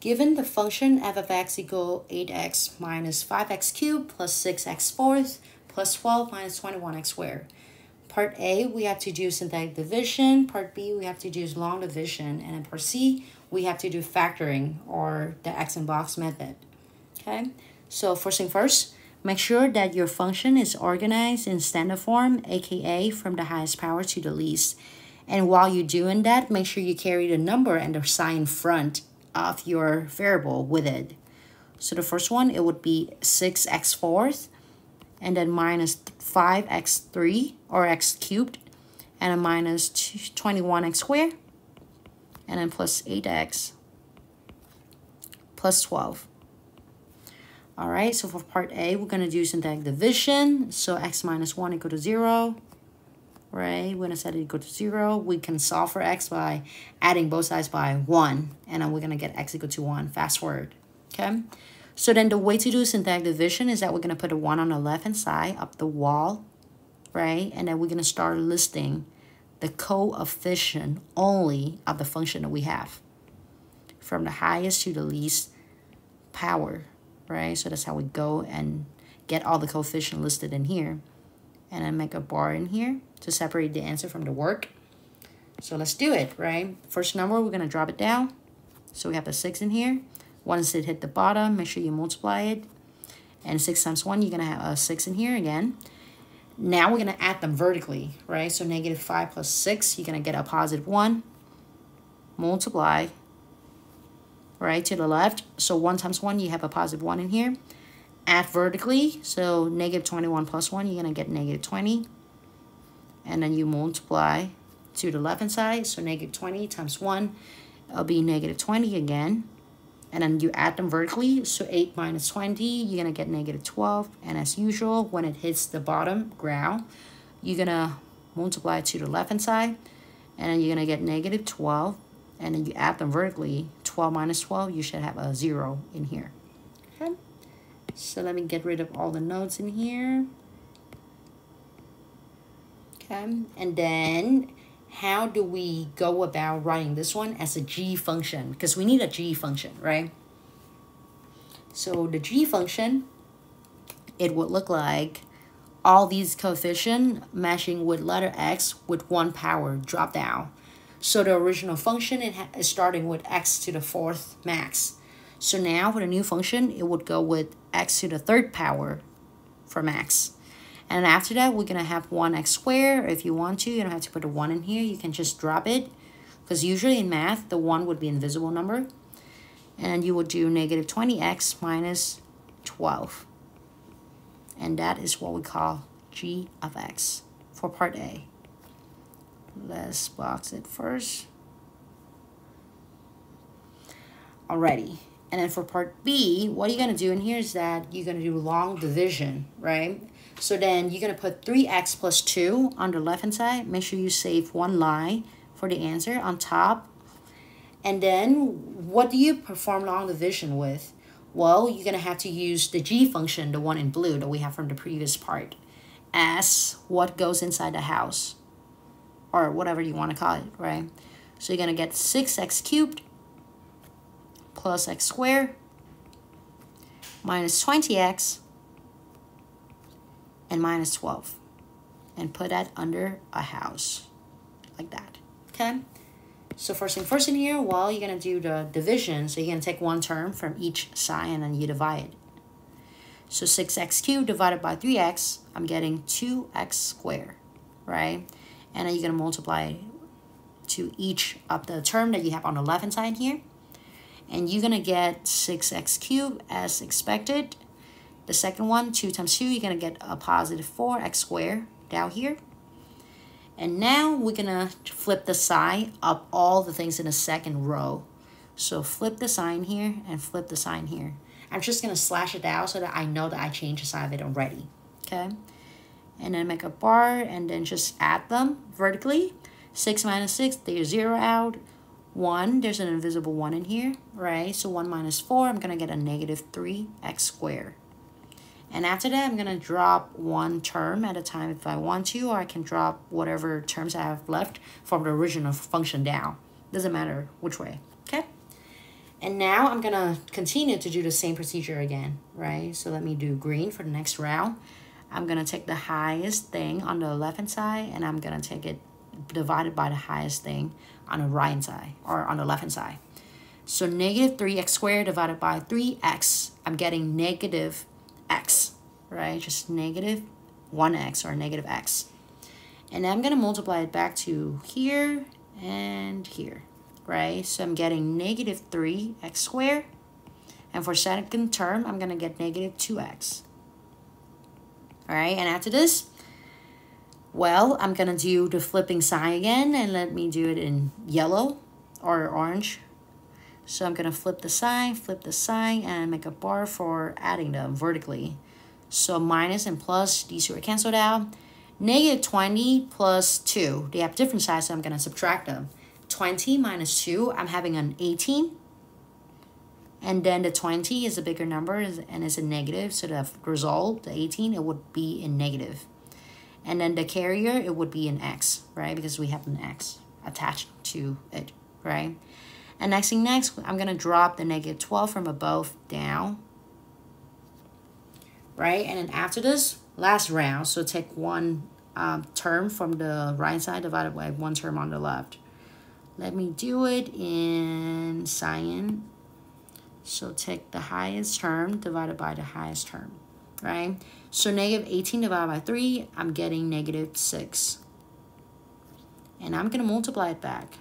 Given the function f of x equal 8x minus 5x cubed plus 6x fourth plus 12 minus 21x squared. Part A, we have to do synthetic division. Part B, we have to do long division. And in part C, we have to do factoring or the X in box method. Okay, so first thing first, make sure that your function is organized in standard form, aka from the highest power to the least. And while you're doing that, make sure you carry the number and the sign in front of your variable with it. So the first one, it would be 6x fourth, and then minus 5x3 or x cubed, and then minus 21x squared, and then plus 8x plus 12. All right, so for part A, we're going to do synthetic division. So x minus 1 equal to 0. Right, we're going to set it equal to 0. We can solve for x by adding both sides by 1. And then we're going to get x equal to 1. Fast forward. Okay, so then the way to do synthetic division is that we're going to put a 1 on the left-hand side up the wall. Right, and then we're going to start listing the coefficient only of the function that we have, from the highest to the least power. Right, so that's how we go and get all the coefficients listed in here. And then make a bar in here to separate the answer from the work. So let's do it, right? First number, we're going to drop it down. So we have the 6 in here. Once it hit the bottom, make sure you multiply it. And 6 times 1, you're going to have a 6 in here again. Now we're going to add them vertically, right? So negative 5 plus 6, you're going to get a positive 1. Multiply, right, to the left. So 1 times 1, you have a positive 1 in here. Add vertically, so negative 21 plus 1, you're going to get negative 20. And then you multiply to the left-hand side, so negative 20 times 1, it'll be negative 20 again. And then you add them vertically, so 8 minus 20, you're going to get negative 12. And as usual, when it hits the bottom ground, you're going to multiply to the left-hand side, and then you're going to get negative 12. And then you add them vertically, 12 minus 12, you should have a 0 in here. Okay. So let me get rid of all the notes in here. Okay, and then how do we go about writing this one as a g function? Because we need a g function, right? So the g function, it would look like all these coefficients matching with letter x with 1 power drop down. So the original function is starting with x to the 4th max. So now for the new function, it would go with x to the 3rd power for max. And after that, we're going to have 1x squared. If you want to, you don't have to put a 1 in here. You can just drop it. Because usually in math, the 1 would be an invisible number. And you would do negative 20x minus 12. And that is what we call g of x for part A. Let's box it first. Alrighty. And then for part B, what you're going to do in here is that you're going to do long division, right? So then you're going to put 3x plus 2 on the left-hand side. Make sure you save one line for the answer on top. And then what do you perform long division with? Well, you're going to have to use the g function, the one in blue that we have from the previous part, as what goes inside the house, or whatever you want to call it, right? So you're going to get 6x cubed plus x squared minus 20x and minus 12, and put that under a house like that. Okay, so first thing first in here, well, you're going to do the division. So you're going to take one term from each side and then you divide it. So 6x cubed divided by 3x, I'm getting 2x squared, right? And then you're going to multiply to each of the term that you have on the left hand side here. And you're going to get 6x cubed as expected. The second one, 2 times 2, you're going to get a positive 4x squared down here. And now we're going to flip the sign of all the things in the second row. So flip the sign here and flip the sign here. I'm just going to slash it out so that I know that I changed the sign of it already. Okay. And then make a bar and then just add them vertically. 6 minus 6, there's 0 out. 1, there's an invisible 1 in here, right? So 1 minus 4, I'm going to get a negative 3x squared. And after that, I'm going to drop one term at a time if I want to, or I can drop whatever terms I have left from the original function down. Doesn't matter which way, okay? And now I'm going to continue to do the same procedure again, right? So let me do green for the next round. I'm going to take the highest thing on the left-hand side, and I'm going to take it divided by the highest thing on the right-hand side, or on the left-hand side. So negative 3x squared divided by 3x, I'm getting negative x, right? Just negative 1x or negative x. And I'm going to multiply it back to here and here, right? So I'm getting negative 3x squared. And for second term, I'm going to get negative 2x. All right, and after this, well, I'm going to do the flipping sign again, and let me do it in yellow or orange. So I'm going to flip the sign, and make a bar for adding them vertically. So minus and plus, these two are canceled out. Negative 20 plus 2, they have different sides, so I'm going to subtract them. 20 minus 2, I'm having an 18. And then the 20 is a bigger number, and it's a negative, so the result, the 18, it would be in negative. And then the carrier, it would be an x, right? Because we have an x attached to it, right? And next, I'm going to drop the negative 12 from above down, right? And then after this, last round, so take one term from the right side divided by one term on the left. Let me do it in cyan. So take the highest term divided by the highest term, right? So negative 18 divided by 3, I'm getting negative 6. And I'm going to multiply it back.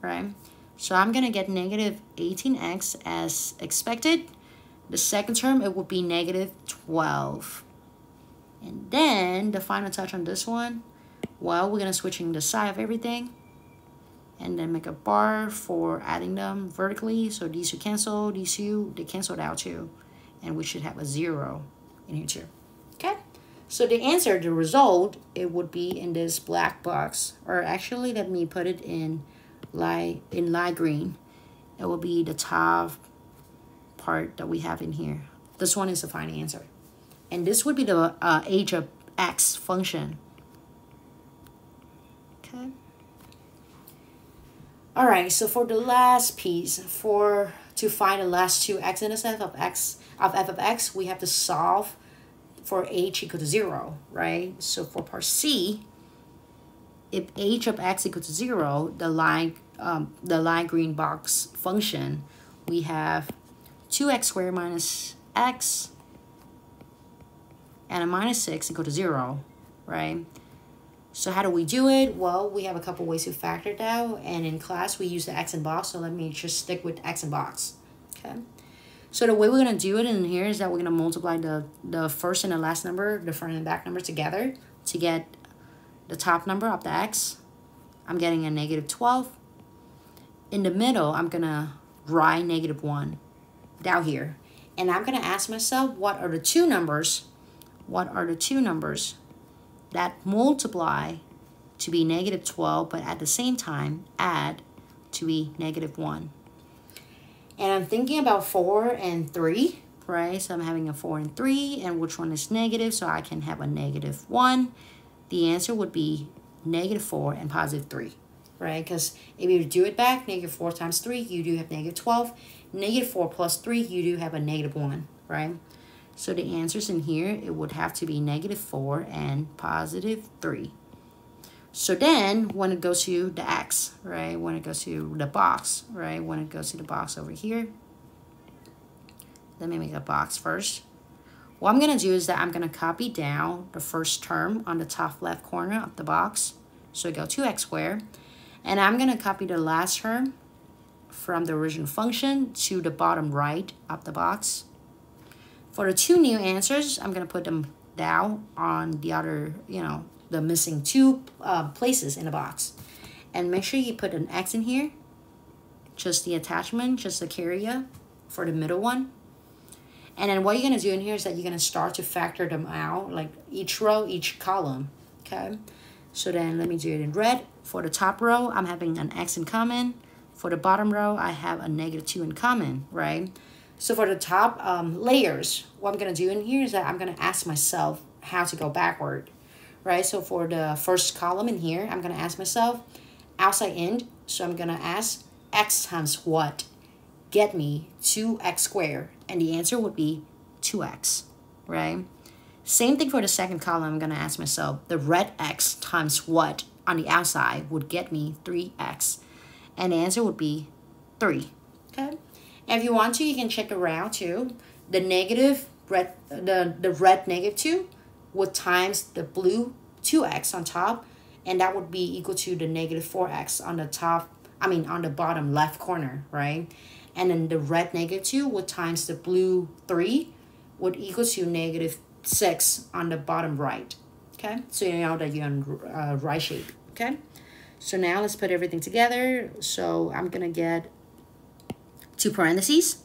Right? So I'm going to get negative 18x as expected. The second term, it would be negative 12. And then the final touch on this one, well, we're going to switching the side of everything. And then make a bar for adding them vertically. So these two cancel, these two, they canceled out too. And we should have a 0 in here too. Okay? So the answer, the result, it would be in this black box. Or actually, let me put it in light green. It will be the top part that we have in here. This one is the final answer. And this would be the h of x function. Okay. All right, so for the last piece, to find the last two x-intercepts of f of x, we have to solve for h equal to 0, right? So for part C, if h of x equal to 0, the line green box function, we have 2x squared minus x and a minus 6 equal to 0, right? So how do we do it? Well, we have a couple ways to factor it out, and in class we use the x in box, so let me just stick with x in box, okay? So the way we're going to do it in here is that we're going to multiply the first and the last number, the front and back number together to get the top number of the x. I'm getting a negative 12. In the middle, I'm going to write negative 1 down here. And I'm going to ask myself, what are the two numbers that multiply to be negative 12, but at the same time add to be negative 1? And I'm thinking about 4 and 3, right? So I'm having a 4 and 3, and which one is negative, so I can have a negative 1. The answer would be negative 4 and positive 3, right? Because if you do it back, negative 4 times 3, you do have negative 12. Negative 4 plus 3, you do have a negative 1, right? So the answers in here, it would have to be negative 4 and positive 3. So then, when it goes to the x, right, when it goes to the box, right, when it goes to the box over here, let me make a box first. What I'm going to do is that I'm going to copy down the first term on the top left corner of the box. So I go 2x squared. And I'm going to copy the last term from the original function to the bottom right of the box. For the two new answers, I'm going to put them down on the other, the missing two places in the box. And make sure you put an x in here, just the attachment, just the carrier for the middle one. And then what you're going to do in here is that you're going to start to factor them out, like each row, each column, okay? So then let me do it in red. For the top row, I'm having an x in common. For the bottom row, I have a negative 2 in common, right? So for the top layers, what I'm going to do in here is that I'm going to ask myself how to go backward, right? So for the first column in here, I'm going to ask myself, outside end. So I'm going to ask x times what? Get me 2x squared. And the answer would be 2x, right? Same thing for the second column. I'm going to ask myself, the red x times what on the outside would get me 3x. And the answer would be 3. Okay? And if you want to, you can check around too. The red negative 2 would times the blue 2x on top, and that would be equal to the negative 4x on the top, on the bottom left corner, right? And then the red negative 2 would times the blue 3 would equal to negative 6 on the bottom right, okay? So you know that you're in right shape, okay? So now let's put everything together. So I'm going to get 2 parentheses.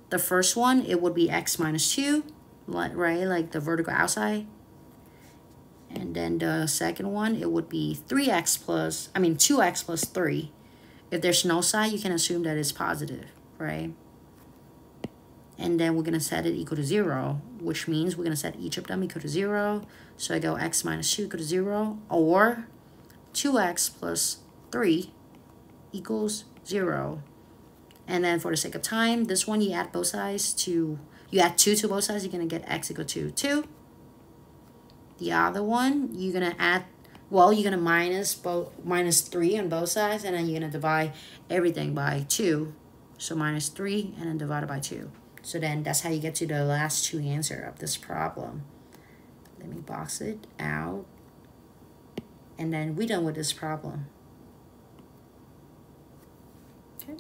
The first one, it would be x minus 2, right? Like the vertical outside. And then the second one, it would be 2x plus 3. If there's no sign, you can assume that it's positive, right? And then we're going to set it equal to 0, which means we're going to set each of them equal to 0. So I go x minus 2 equal to 0, or 2x plus 3 equals 0. And then for the sake of time, this one you add both sides to, you add 2 to both sides, you're going to get x equal to 2. The other one, you're going to add, well, you're going to minus 3 on both sides, and then you're going to divide everything by 2. So minus 3 and then divided by 2. So then that's how you get to the last 2 answer of this problem. Let me box it out. And then we're done with this problem. Okay.